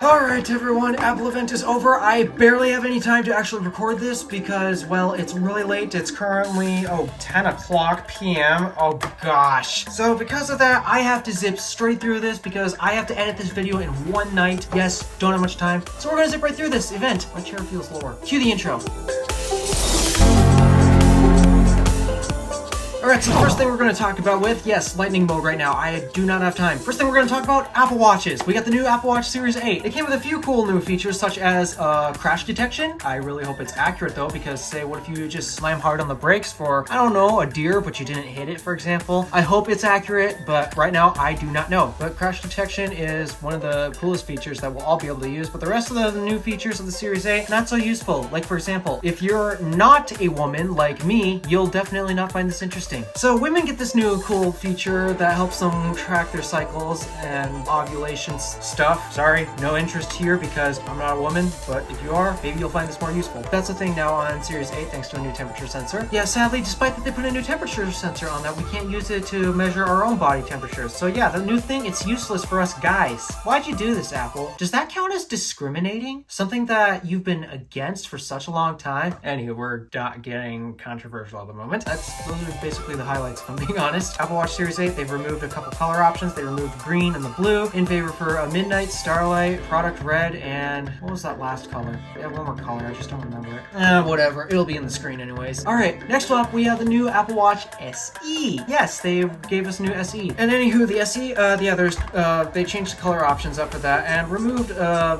Alright everyone, Apple event is over. I barely have any time to actually record this because, well, it's really late. It's currently, 10 o'clock p.m. Oh gosh. So because of that, I have to zip straight through this because I have to edit this video in one night. Yes, don't have much time. So we're gonna zip right through this event. My chair feels lower. Cue the intro. Alright, so the first thing we're going to talk about yes, lightning mode right now. I do not have time. First thing we're going to talk about, Apple Watches. We got the new Apple Watch Series 8. It came with a few cool new features such as crash detection. I really hope it's accurate though, because say, what if you just slam hard on the brakes for, I don't know, a deer, but you didn't hit it, for example. I hope it's accurate, but right now I do not know. But crash detection is one of the coolest features that we'll all be able to use, but the rest of the new features of the Series 8, not so useful. Like for example, if you're not a woman like me, you'll definitely not find this interesting. So women get this new cool feature that helps them track their cycles and ovulation stuff. Sorry, no interest here because I'm not a woman, but if you are, maybe you'll find this more useful. That's the thing now on Series 8 thanks to a new temperature sensor. Yeah, sadly, despite that they put a new temperature sensor on that, we can't use it to measure our own body temperatures. So yeah, the new thing, it's useless for us guys. Why'd you do this, Apple? Does that count as discriminating? Something that you've been against for such a long time? Anywho, we're not getting controversial at the moment. Those are basically the highlights, if I'm being honest. Apple Watch Series 8, they've removed a couple color options. They removed the green and the blue in favor for a midnight, starlight, product red, and what was that last color? Yeah, one more color, I just don't remember it. Whatever, it'll be in the screen anyways. Alright, next up we have the new Apple Watch SE. Yes, they gave us a new SE. And anywho, the SE, they changed the color options up for that and removed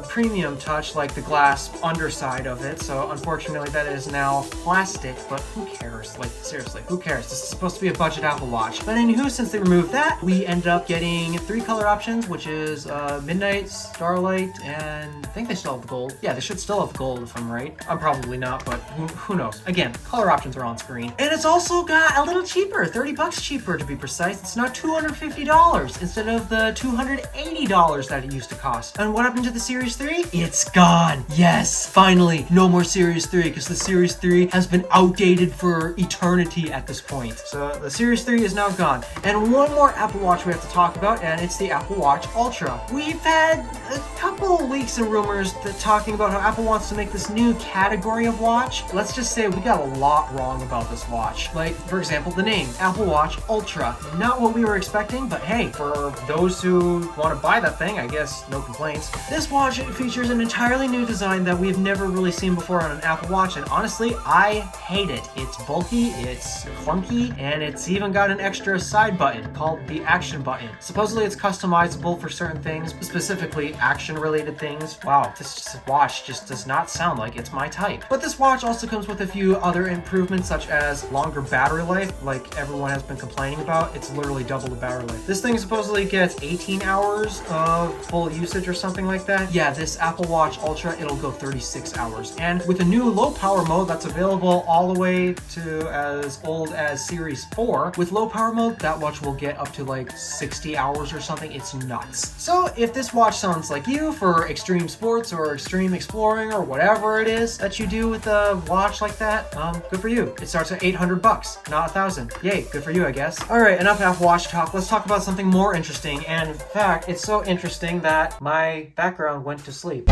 premium touch like the glass underside of it. So unfortunately that is now plastic, but who cares? Like seriously, who cares? This is supposed to be a budget Apple Watch. But anywho, since they removed that, we ended up getting 3 color options, which is midnight, starlight, and I think they still have the gold. Yeah, they should still have the gold if I'm right. I'm probably not, but who knows? Again, color options are on screen. And it's also got a little cheaper, 30 bucks cheaper to be precise. It's not $250 instead of the $280 that it used to cost. And what happened to the Series 3? It's gone. Yes, finally, no more Series 3 because the Series 3 has been outdated for eternity at this point. So the Series 3 is now gone. And one more Apple Watch we have to talk about, and it's the Apple Watch Ultra. We've had a couple of leaks and rumors talking about how Apple wants to make this new category of watch. Let's just say we got a lot wrong about this watch. Like, for example, the name, Apple Watch Ultra. Not what we were expecting, but hey, for those who want to buy that thing, I guess no complaints. This watch features an entirely new design that we've never really seen before on an Apple Watch, and honestly, I hate it. It's bulky, it's clunky, and it's even got an extra side button called the action button. Supposedly it's customizable for certain things, specifically action-related things. Wow, this watch just does not sound like it's my type. But this watch also comes with a few other improvements, such as longer battery life, like everyone has been complaining about. It's literally double the battery life. This thing supposedly gets 18 hours of full usage or something like that. Yeah, this Apple Watch Ultra, it'll go 36 hours. And with a new low power mode that's available all the way to as old as Series 4, with low power mode, that watch will get up to like 60 hours or something. It's nuts. So if this watch sounds like you for extreme sports or extreme exploring or whatever it is that you do with a watch like that, good for you. It starts at 800 bucks, not 1,000. Yay, good for you, I guess. All right, enough Apple Watch talk. Let's talk about something more interesting. And in fact, it's so interesting that my background went to sleep.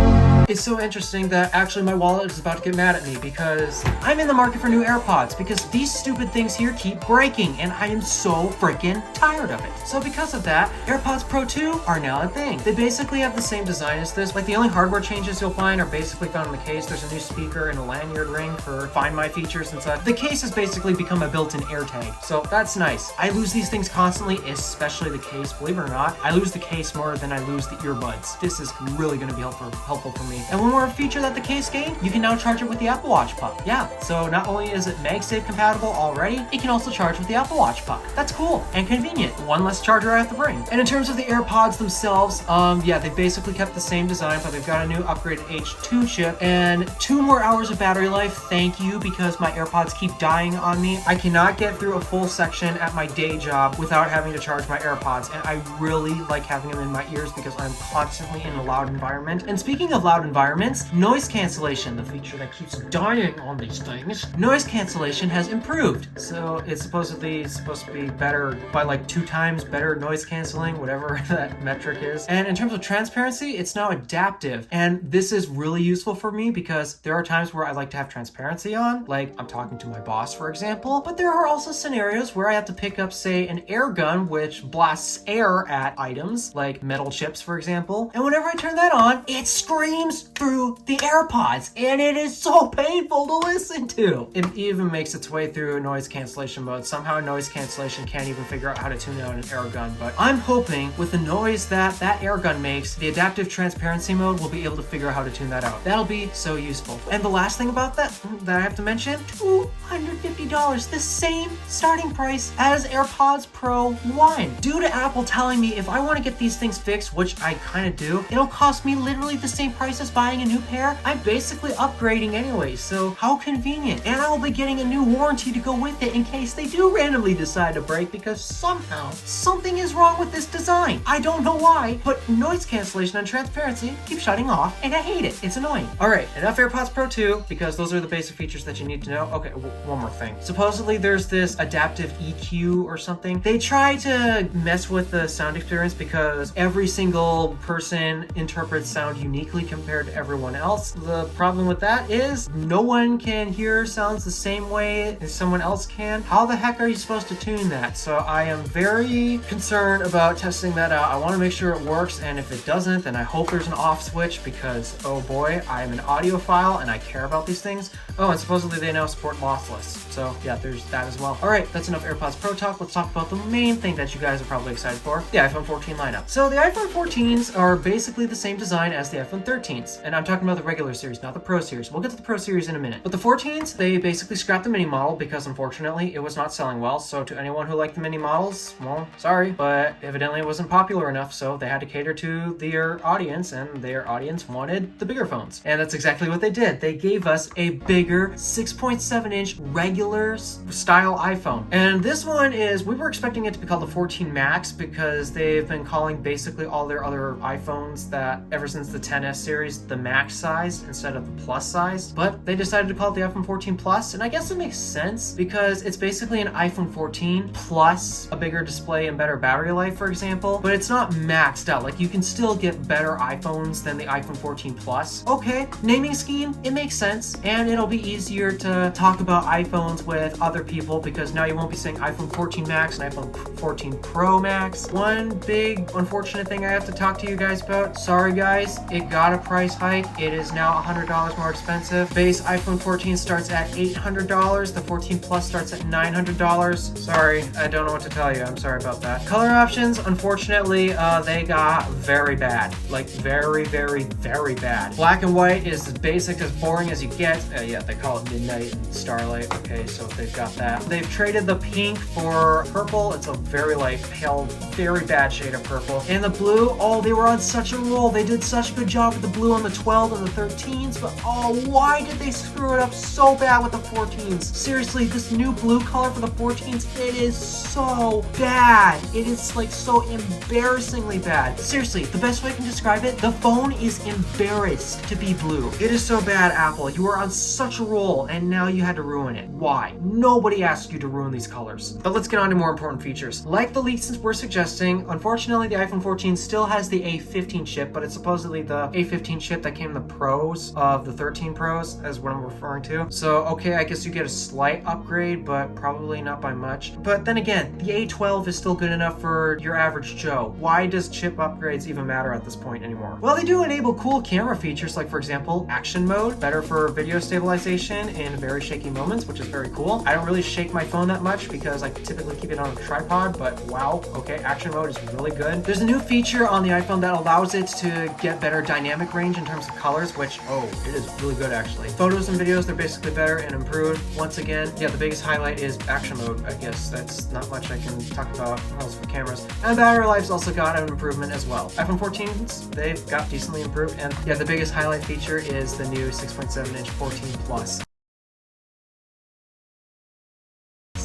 It's so interesting that actually my wallet is about to get mad at me because I'm in the market for new AirPods because these stupid things here keep breaking and I am so freaking tired of it. So because of that, AirPods Pro 2 are now a thing. They basically have the same design as this. Like the only hardware changes you'll find are basically found in the case. There's a new speaker and a lanyard ring for Find My features and such. The case has basically become a built-in AirTag. So that's nice. I lose these things constantly, especially the case. Believe it or not, I lose the case more than I lose the earbuds. This is really going to be helpful for me. And one more feature that the case gained, you can now charge it with the Apple Watch puck. Yeah, so not only is it MagSafe compatible already, it can also charge with the Apple Watch puck. That's cool and convenient. One less charger I have to bring. And in terms of the AirPods themselves, yeah, they basically kept the same design, but they've got a new upgraded H2 chip and 2 more hours of battery life. Thank you, because my AirPods keep dying on me. I cannot get through a full section at my day job without having to charge my AirPods, and I really like having them in my ears because I'm constantly in a loud environment. And speaking of loud environments, noise cancellation, the feature that keeps dying on these things, noise cancellation has improved. So it's supposed to be better by like 2 times better noise canceling, whatever that metric is. And in terms of transparency, it's now a adaptive. And this is really useful for me because there are times where I like to have transparency on, like I'm talking to my boss, for example, but there are also scenarios where I have to pick up, say, an air gun, which blasts air at items, like metal chips, for example. And whenever I turn that on, it screams through the AirPods, and it is so painful to listen to. It even makes its way through noise cancellation mode. Somehow noise cancellation can't even figure out how to tune out an air gun, but I'm hoping with the noise that air gun makes, the adaptive transparency mode will be able to figure out how to tune that out. That'll be so useful. And the last thing about that I have to mention, $250, the same starting price as AirPods Pro 1. Due to Apple telling me if I want to get these things fixed, which I kind of do, it'll cost me literally the same price as buying a new pair. I'm basically upgrading anyway, so how convenient. And I will be getting a new warranty to go with it in case they do randomly decide to break, because somehow something is wrong with this design. I don't know why, but noise cancellation and transparency keep shutting off, and I hate it. It's annoying. All right, enough AirPods Pro 2, because those are the basic features that you need to know. Okay, one more thing. Supposedly there's this adaptive EQ or something. They try to mess with the sound experience because every single person interprets sound uniquely compared to everyone else. The problem with that is no one can hear sounds the same way as someone else can. How the heck are you supposed to tune that? So I am very concerned about testing that out. I want to make sure it works, and if it doesn't, then I hope there's an off switch, because oh boy, I am an audiophile and I care about these things. Oh, and supposedly they now support lossless. So yeah, there's that as well. All right, that's enough AirPods Pro talk. Let's talk about the main thing that you guys are probably excited for, the iPhone 14 lineup. So the iPhone 14s are basically the same design as the iPhone 13s. And I'm talking about the regular series, not the Pro series. We'll get to the Pro series in a minute. But the 14s, they basically scrapped the mini model because unfortunately it was not selling well. So to anyone who liked the mini models, well, sorry, but evidently it wasn't popular enough, so they had to cater to their audience, and their audience wanted the bigger phones. And that's exactly what they did. They gave us a bigger 6.7-inch regular style iPhone. And this one is, we were expecting it to be called the 14 Max because they've been calling basically all their other iPhones that ever since the XS series the Max size instead of the Plus size. But they decided to call it the iPhone 14 Plus, and I guess it makes sense because it's basically an iPhone 14 plus a bigger display and better battery life, for example, but it's not maxed out. Like, you can still get better iPhones than the iPhone 14 Plus. Okay, naming scheme, it makes sense, and it'll be easier to talk about iPhones with other people because now you won't be saying iPhone 14 Max and iPhone 14 Pro Max. One big unfortunate thing I have to talk to you guys about. Sorry guys, it got a price hike. It is now $100 more expensive. Base iPhone 14 starts at $800. The 14 Plus starts at $900. Sorry, I don't know what to tell you. I'm sorry about that. Color options, unfortunately, they got very bad. Like very, very, very bad. Black and white is as basic, as boring as you get. Yeah, they call it midnight and starlight. Okay, so they've got that. They've traded the pink for purple. It's a very like pale, very bad shade of purple. And the blue, oh, they were on such a roll. They did such a good job with the blue on the 12 and the 13s, but oh, why did they screw it up so bad with the 14s? Seriously, this new blue color for the 14s, it is so bad. It is like so embarrassingly bad. Seriously, the best way I can describe it, the phone is embarrassed to be blue. It is so bad, Apple. You were on such a roll and now you had to ruin it. Why? Nobody asked you to ruin these colors. But let's get on to more important features. Like the leaks were suggesting, unfortunately the iPhone 14 still has the A15 chip, but it's supposedly the A15 chip that came in the Pros of the 13 Pros, as what I'm referring to. So okay, I guess you get a slight upgrade, but probably not by much. But then again, the A12 is still good enough for your average Joe. Why does chip upgrades even matter at this point anymore? Well, they do enable cool camera features, like for example, action mode, better for video stabilization in very shaky moments, which is very cool. I don't really shake my phone that much because I typically keep it on a tripod, but wow, okay, action mode is really good. There's a new feature on the iPhone that allows it to get better dynamic range in terms of colors, which, oh, it is really good actually. Photos and videos, they're basically better and improved. Once again, yeah, the biggest highlight is action mode. I guess that's not much I can talk about else for cameras. And battery life's also got an improvement as well. iPhone 14s, they've got decently improved, and yeah, the biggest highlight feature is the new 6.7-inch 14 Plus.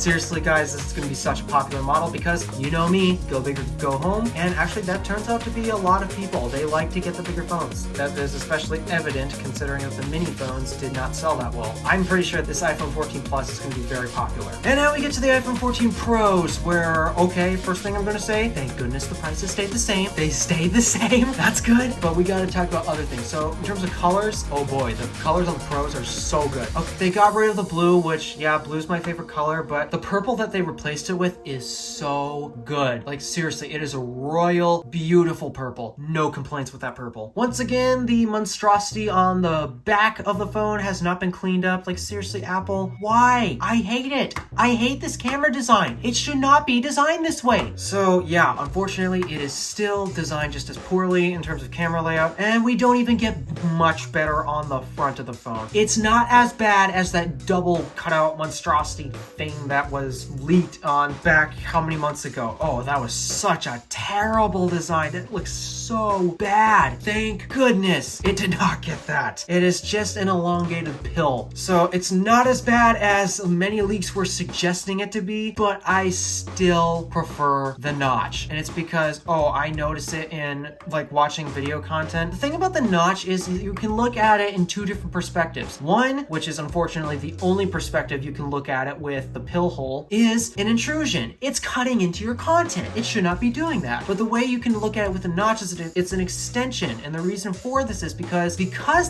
seriously guys, this is going to be such a popular model because you know me, go big or go home, and actually that turns out to be a lot of people. They like to get the bigger phones. That is especially evident considering that the mini phones did not sell that well. I'm pretty sure this iPhone 14 Plus is going to be very popular. And now we get to the iPhone 14 Pros where, okay, first thing I'm going to say, thank goodness the prices stayed the same. They stayed the same. That's good. But we got to talk about other things. So in terms of colors, oh boy, the colors on the Pros are so good. Okay, they got rid of the blue, which, yeah, blue's my favorite color, but the purple that they replaced it with is so good. Like, seriously, it is a royal, beautiful purple. No complaints with that purple. Once again, the monstrosity on the back of the phone has not been cleaned up. Like, seriously, Apple, why? I hate it. I hate this camera design. It should not be designed this way. So, yeah, unfortunately, it is still designed just as poorly in terms of camera layout, and we don't even get much better on the front of the phone. It's not as bad as that double cutout monstrosity thing that was leaked on back how many months ago. Oh, that was such a terrible design. It looks so bad. Thank goodness it did not get that. It is just an elongated pill. So it's not as bad as many leaks were suggesting it to be, but I still prefer the notch. And it's because, oh, I notice it in like watching video content. The thing about the notch is you can look at it in two different perspectives. One, which is unfortunately the only perspective you can look at it with the pill hole, is an intrusion. It's cutting into your content. It should not be doing that. But the way you can look at it with the notch is it's an extension. And the reason for this is because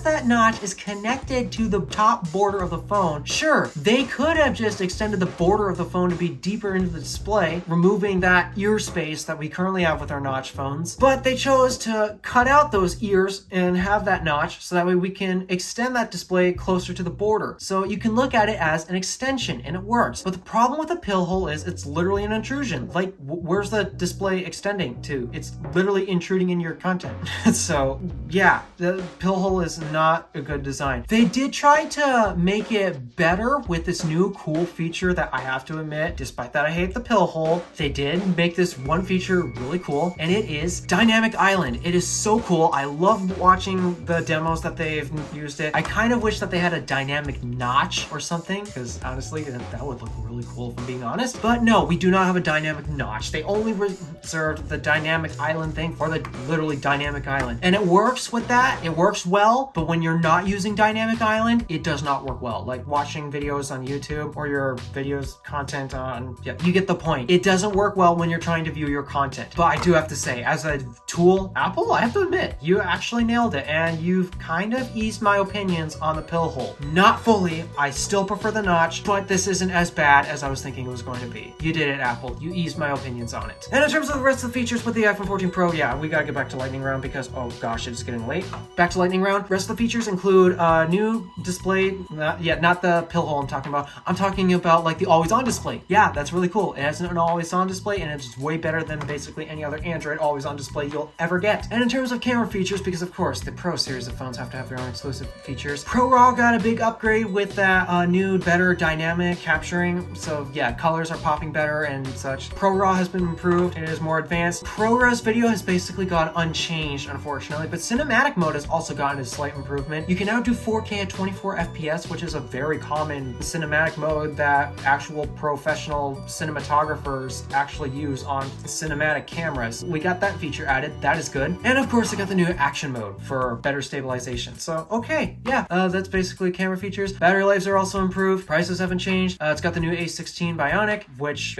that notch is connected to the top border of the phone. Sure, they could have just extended the border of the phone to be deeper into the display, removing that ear space that we currently have with our notch phones. But they chose to cut out those ears and have that notch so that way we can extend that display closer to the border. So you can look at it as an extension and it works. But the problem with a pill hole is it's literally an intrusion. Like, where's the display extending to? It's literally intruding in your content. So yeah, the pill hole is not a good design. They did try to make it better with this new cool feature that I have to admit, despite that I hate the pill hole, they did make this one feature really cool, and it is Dynamic Island. It is so cool. I love watching the demos that they've used it. I kind of wish that they had a dynamic notch or something, because honestly, that would look really cool if I'm being honest. But no, we do not have a dynamic notch. They only reserved the Dynamic Island thing for the literally Dynamic Island. And it works with that. It works well, but when you're not using Dynamic Island, it does not work well. Like watching videos on YouTube or your videos content on, yeah, you get the point. It doesn't work well when you're trying to view your content. But I do have to say, as a tool, Apple, I have to admit, you actually nailed it, and you've kind of eased my opinions on the pill hole. Not fully, I still prefer the notch, but this isn't as bad as I was thinking it was going to be. You did it, Apple. You eased my opinions on it. And in terms of the rest of the features with the iPhone 14 Pro, yeah, we gotta get back to lightning round because, oh gosh, it's getting late. Back to lightning round. Rest of the features include a new display, not the pill hole I'm talking about. I'm talking about like the always-on display. Yeah, that's really cool. It has an always-on display, and it's way better than basically any other Android always-on display you'll ever get. And in terms of camera features, because of course the Pro series of phones have to have their own exclusive features, ProRAW got a big upgrade with that new, better dynamic capturing. So yeah, colors are popping better and such. ProRAW has been improved and it is more advanced. ProRes video has basically gone unchanged, unfortunately, but cinematic mode has also gotten a slight improvement. You can now do 4K at 24 FPS, which is a very common cinematic mode that actual professional cinematographers actually use on cinematic cameras. We got that feature added. That is good. And of course, I got the new action mode for better stabilization. So, okay, yeah, that's basically camera features. Battery lives are also improved. Prices haven't changed. It's got the new A16 Bionic, which,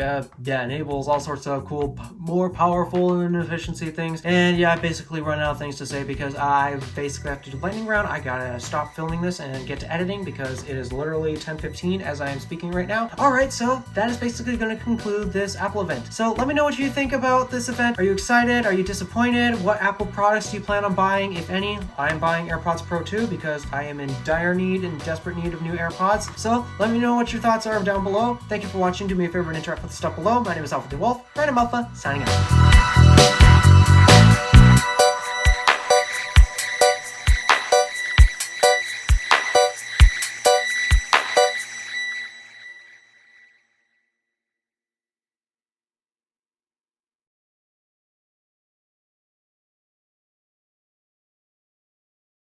enables all sorts of cool, more powerful and efficiency things. And yeah, I basically run out of things to say because I basically have to do lightning round. I gotta stop filming this and get to editing because it is literally 10:15 as I am speaking right now. Alright, so that is basically going to conclude this Apple event. So let me know what you think about this event. Are you excited? Are you disappointed? What Apple products do you plan on buying, if any? I am buying AirPods Pro 2 because I am in dire need and desperate need of new AirPods. So let me know what your thoughts are down below. Thank you for watching. Do me a favor and interact with the stuff below. My name is DeWolf, Random Alpha, signing out.